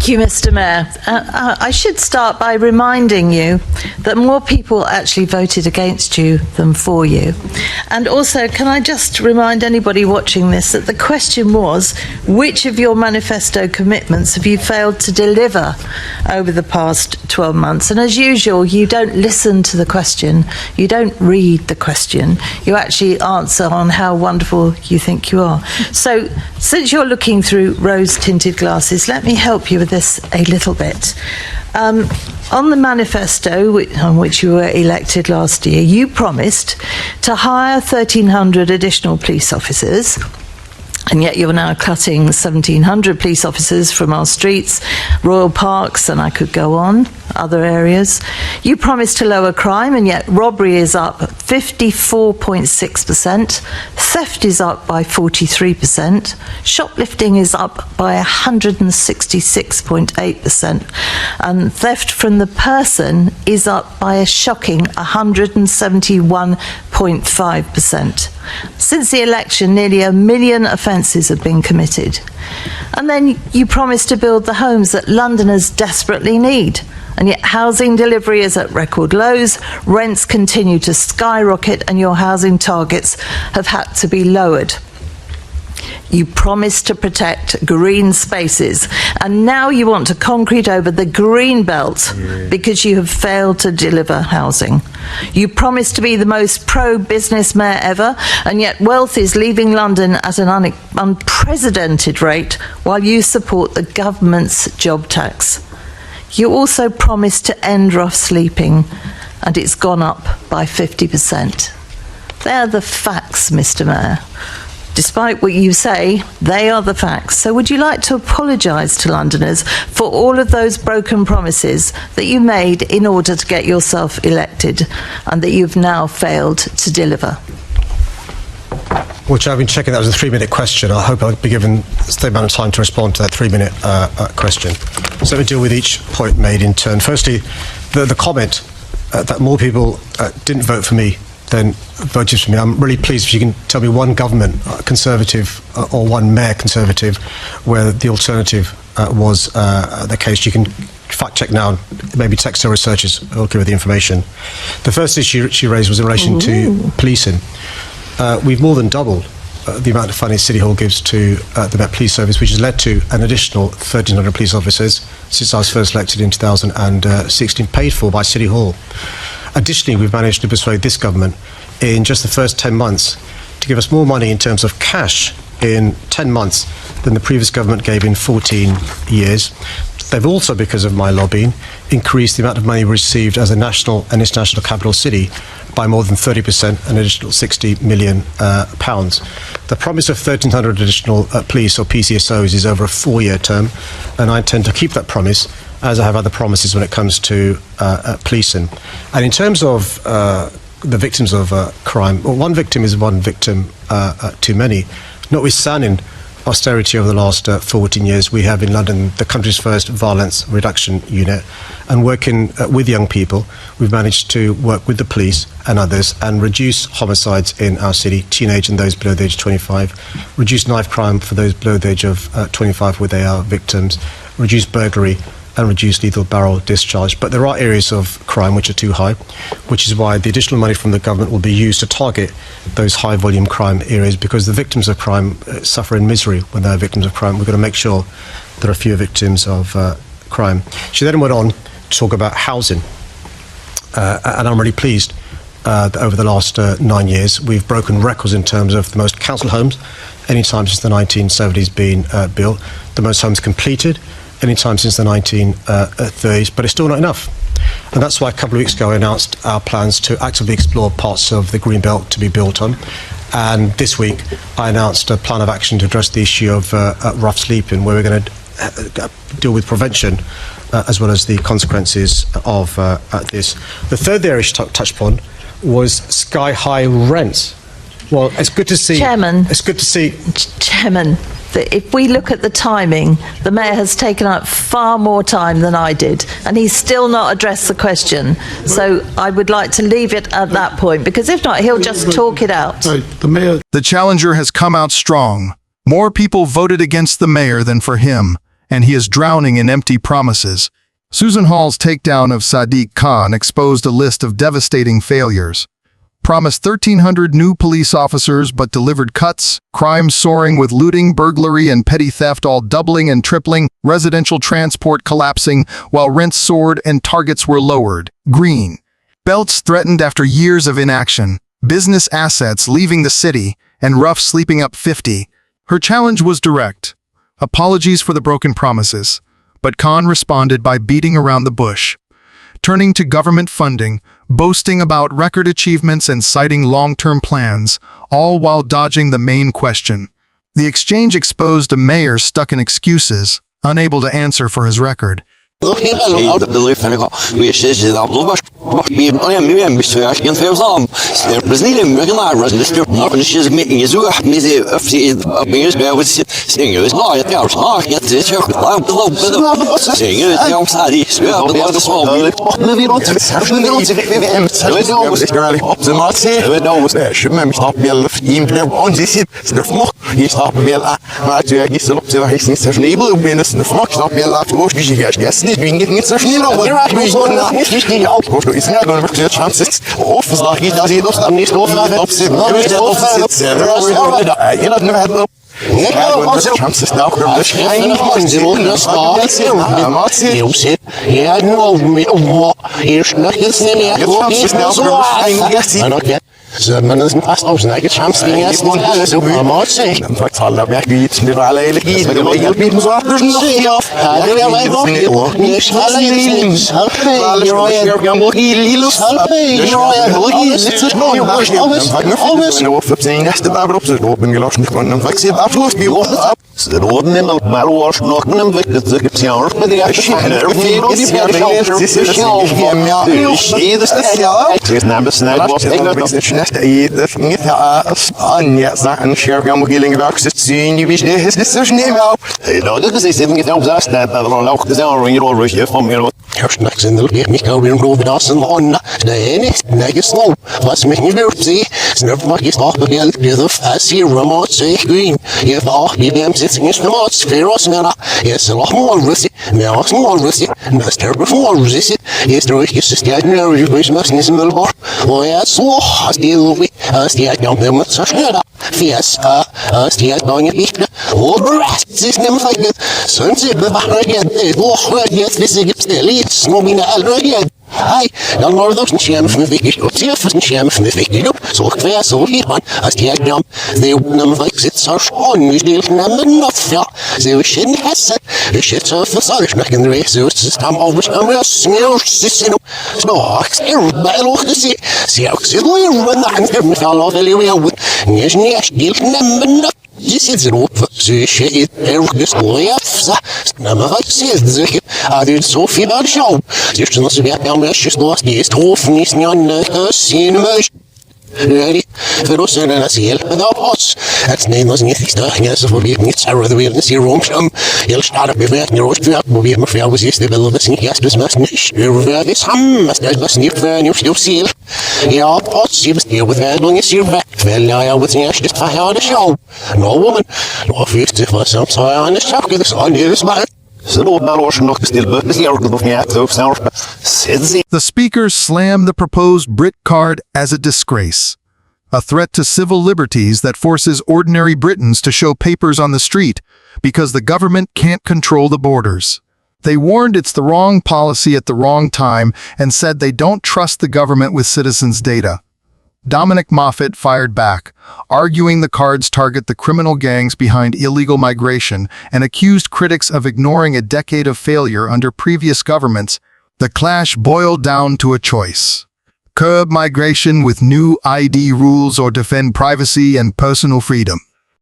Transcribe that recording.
Thank you, Mr. Mayor. I should start by reminding you that more people actually voted against you than for you. And also, can I just remind anybody watching this that the question was, which of your manifesto commitments have you failed to deliver over the past 12 months? And as usual, you don't listen to the question, you don't read the question, you actually answer on how wonderful you think you are. So, since you're looking through rose-tinted glasses, let me help you with this a little bit. On the manifesto on which you were elected last year, you promised to hire 1,300 additional police officers, and yet you're now cutting 1,700 police officers from our streets, royal parks, and I could go on, other areas. You promised to lower crime, and yet robbery is up 54.6%, theft is up by 43%, shoplifting is up by 166.8%, and theft from the person is up by a shocking 171.5%. Since the election, nearly 1 million offences have been committed. And then you promised to build the homes that Londoners desperately need. And yet housing delivery is at record lows, rents continue to skyrocket, and your housing targets have had to be lowered. You promised to protect green spaces, and now you want to concrete over the green belt because you have failed to deliver housing. You promised to be the most pro-business mayor ever, and yet wealth is leaving London at an unprecedented rate while you support the government's job tax. You also promised to end rough sleeping, and it's gone up by 50%. They're the facts, Mr. Mayor. Despite what you say, they are the facts. So would you like to apologise to Londoners for all of those broken promises that you made in order to get yourself elected and that you've now failed to deliver? Well, Chair, I've been checking that was a 3-minute question. I hope I'll be given the amount of time to respond to that 3-minute question. So let me deal with each point made in turn. Firstly, the comment that more people didn't vote for me than voted for me. I'm really pleased if you can tell me one government Conservative or one mayor Conservative where the alternative was the case. You can fact check now, maybe text our researchers who will give you the information. The first issue she raised was in relation to policing. We've more than doubled the amount of funding City Hall gives to the Met Police Service, which has led to an additional 1,300 police officers since I was first elected in 2016, paid for by City Hall. Additionally, we've managed to persuade this government in just the first 10 months to give us more money in terms of cash in 10 months than the previous government gave in 14 years. They've also, because of my lobbying, increased the amount of money we received as a national and international capital city by more than 30%, an additional £60 million. The promise of 1,300 additional police or PCSOs is over a 4-year term, and I intend to keep that promise, as I have other promises when it comes to policing. And in terms of the victims of crime, well, one victim is one victim too many. Notwithstanding austerity over the last 14 years, we have in London the country's first violence reduction unit, and working with young people, we've managed to work with the police and others and reduce homicides in our city, teenage and those below the age of 25, reduce knife crime for those below the age of 25 where they are victims, reduce burglary and reduce lethal barrel discharge. But there are areas of crime which are too high, which is why the additional money from the government will be used to target those high volume crime areas, because the victims of crime suffer in misery when they're victims of crime. We've got to make sure there are fewer victims of crime. She then went on to talk about housing, and I'm really pleased that over the last 9 years we've broken records in terms of the most council homes any time since the 1970s being built, the most homes completed any time since the 1930s, but it's still not enough. And that's why a couple of weeks ago I announced our plans to actively explore parts of the Green Belt to be built on. And this week I announced a plan of action to address the issue of rough sleeping, where we're going to deal with prevention as well as the consequences of this. The third area she touched upon was sky-high rents. Well, it's good to see... Chairman. It's good to see... Chairman, if we look at the timing, the Mayor has taken up far more time than I did, and he's still not addressed the question. So I would like to leave it at that point, because if not, he'll just talk it out. The challenger has come out strong. More people voted against the Mayor than for him, and he is drowning in empty promises. Susan Hall's takedown of Sadiq Khan exposed a list of devastating failures. Promised 1,300 new police officers but delivered cuts, crime soaring with looting, burglary, and petty theft all doubling and tripling, residential transport collapsing while rents soared and targets were lowered. Green. Belts threatened after years of inaction, business assets leaving the city, and rough sleeping up 50. Her challenge was direct. Apologies for the broken promises. But Khan responded by beating around the bush, turning to government funding, boasting about record achievements and citing long-term plans, all while dodging the main question. The exchange exposed a mayor stuck in excuses, unable to answer for his record. زمان's past aus na gechams ging erst mal alles so mal sehen verzahl da wie jetzt mir alle legi wir bieten so auf ja ja weil doch nicht alle links halbe ja gambo hilus halbe ja sitzt noch alles nur für sein erste aber ob so bin gelaufen und wechsel abschluss wie ab roden immer mal was noch nem weg das gibt's ja auch mit der Schiene das ist ja ist na bis na das nicht an ja Sachen schwer wir mobilen gewachsen sehen wie ist das so schnell auf das ist eben genau das aber auch das auch ruhig von mir Herrschnack sind mich kaum im Grove das und nein so was mich nicht wird sie sind noch ist auch begehrt diese Fassi remote say green ihr auch wie beim sitzen ist noch Spheros mehr ist noch mal russi mehr auch mal russi das der bevor russi ist ruhig ist es ja nur ich muss nicht mehr wo er so hast die as die ja mit so schnell fies as die noch nicht oder ist nicht mehr sind sie bewahren wo jetzt wissen gibt's der Lied nominal Hey, dan wordt ook een scherm van de week. Op zich is een scherm van de week. Zo quer, zo hier man. Als die uitnam, de opname van ik zit zo schoon. Nu deel ik namen nog ja. Zo is in Hessen. Ik zit zo verzorgd nog in de week. Zo is het dan over een sneeuw. Zo, ik zie bij de ogen zie. Zie ook zo weer wat naar een met al over de wereld. Niet deel ik namen nog. Здесь руб, защитит эргискуя, значит, а ведь Софи большой. Здесь на себя перемещено, здесь труф не снённый, синмыш. Verrossen als heel bedoeld. Het Nederlands niet is daar, ja, ze probeert niet zo de wereld hier rondom. Heel sterk beweert niet rood, probeert me veel is de wilde niet juist dus maar niet. Er is ham, dat was niet voor nieuw ziel. Ja, pot, ze was hier met wel is hier weg. Wel ja, wat is dit verhaal de show. No woman, no feest zich was soms aan de show, dat is on hier maar. The speaker slammed the proposed Brit card as a disgrace, a threat to civil liberties that forces ordinary Britons to show papers on the street because the government can't control the borders. They warned it's the wrong policy at the wrong time and said they don't trust the government with citizens' data. Dominic Moffat fired back, arguing the cards target the criminal gangs behind illegal migration and accused critics of ignoring a decade of failure under previous governments. The clash boiled down to a choice: curb migration with new ID rules or defend privacy and personal freedom.